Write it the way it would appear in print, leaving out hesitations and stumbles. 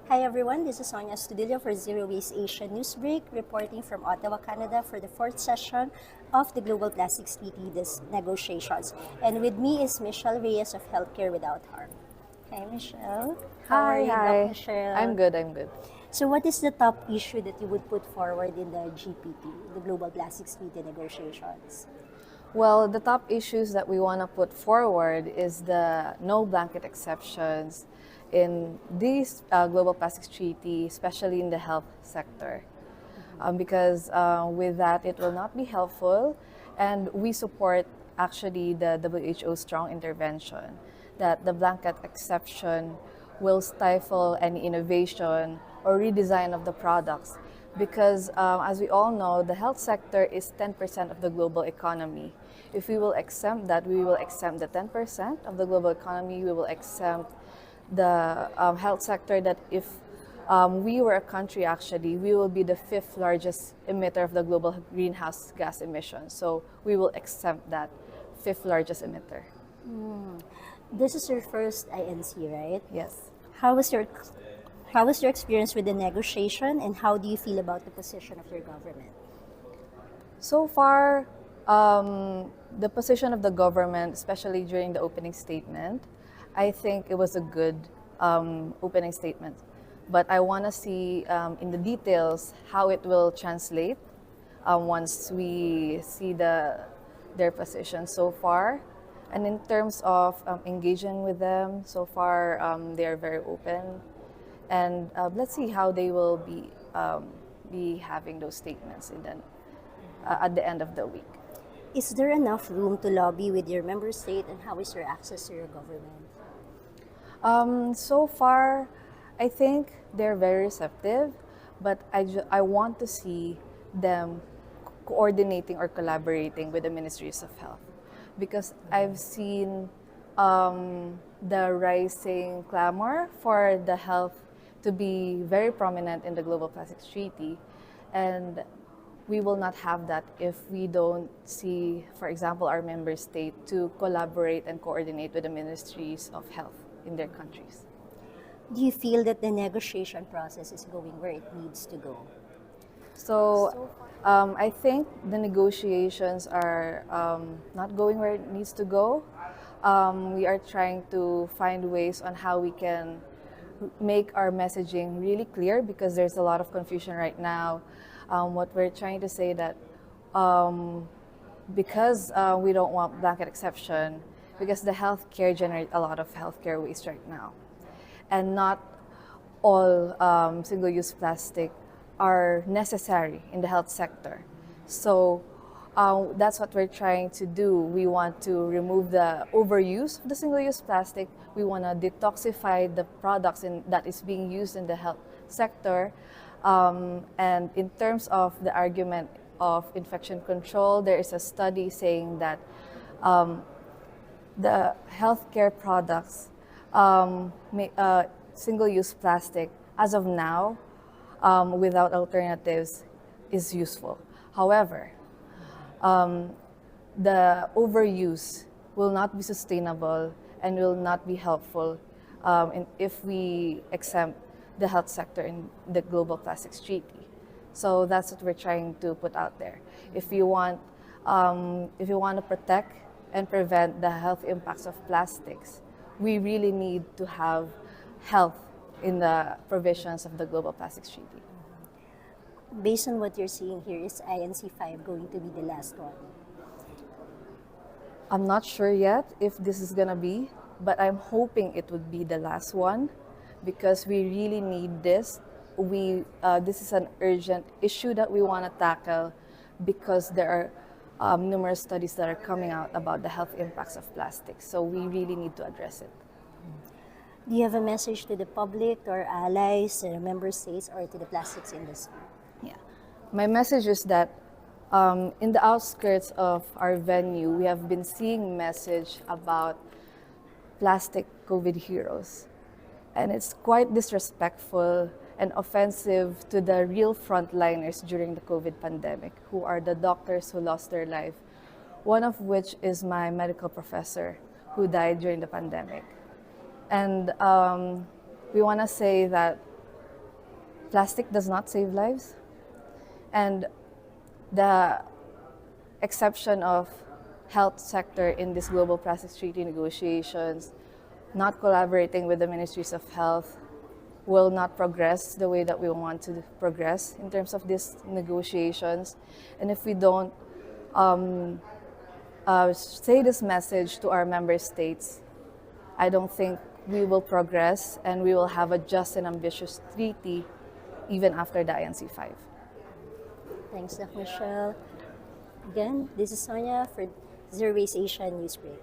Hi everyone, this is Sonia Studillo for Zero Waste Asia Newsbreak, reporting from Ottawa, Canada for the fourth session of the Global Plastics Treaty negotiations. And with me is Michelle Reyes of Healthcare Without Harm. Hi Michelle. How are Hi, you, Doc hi. Michelle? I'm good. So what is the top issue that you would put forward in the GPT, the Global Plastics Treaty negotiations? Well, the top issues that we want to put forward is the no blanket exceptions in these global plastics treaty, especially in the health sector. Because with that, it will not be helpful, and we support actually the WHO strong intervention that the blanket exception will stifle any innovation or redesign of the products because as we all know, the health sector is 10% of the global economy. If we will exempt that, we will exempt the 10% of the global economy, we will exempt the health sector that if we were a country actually, we will be the fifth largest emitter of the global greenhouse gas emissions. So we will exempt that fifth largest emitter. This is your first INC, right? Yes. How was your how was your experience with the negotiation, and how do you feel about the position of your government? So far, the position of the government, especially during the opening statement, I think it was a good opening statement. But I want to see in the details how it will translate once we see their position so far. And in terms of engaging with them, so far they are very open. And let's see how they will be having those statements at the end of the week. Is there enough room to lobby with your member state, and how is your access to your government? So far, I think they're very receptive, but I want to see them coordinating or collaborating with the ministries of health because I've seen the rising clamor for the health to be very prominent in the Global Plastics Treaty, and we will not have that if we don't see, for example, our member state to collaborate and coordinate with the ministries of health in their countries. Do you feel that the negotiation process is going where it needs to go? So I think the negotiations are not going where it needs to go. We are trying to find ways on how we can make our messaging really clear because there's a lot of confusion right now. What we're trying to say that because we don't want blanket exception, because the healthcare generate a lot of healthcare waste right now, and not all single-use plastic are necessary in the health sector. So that's what we're trying to do. We want to remove the overuse of the single-use plastic. We want to detoxify the products that is being used in the health sector. And in terms of the argument of infection control, there is a study saying that the healthcare products, single-use plastic, as of now, without alternatives, is useful. However, the overuse will not be sustainable and will not be helpful if we exempt the health sector in the Global Plastics Treaty. So that's what we're trying to put out there. If you want to protect and prevent the health impacts of plastics, we really need to have health in the provisions of the Global Plastics Treaty. Based on what you're seeing here, is INC 5 going to be the last one? I'm not sure yet if this is gonna be, but I'm hoping it would be the last one because we really need this. This is an urgent issue that we want to tackle because there are numerous studies that are coming out about the health impacts of plastics. So we really need to address it. Do you have a message to the public, to our allies, to the member states, or to the plastics industry? Yeah. My message is that in the outskirts of our venue, we have been seeing message about plastic COVID heroes. And it's quite disrespectful and offensive to the real frontliners during the COVID pandemic, who are the doctors who lost their life, one of which is my medical professor who died during the pandemic. And we want to say that plastic does not save lives, and the exception of health sector in this global plastics treaty negotiations, not collaborating with the ministries of health, will not progress the way that we want to progress in terms of these negotiations. And if we don't say this message to our member states, I don't think we will progress and we will have a just and ambitious treaty even after the INC 5. Thanks, Doc Michelle. Again, this is Sonia for Zero Waste Asia Newsbreak.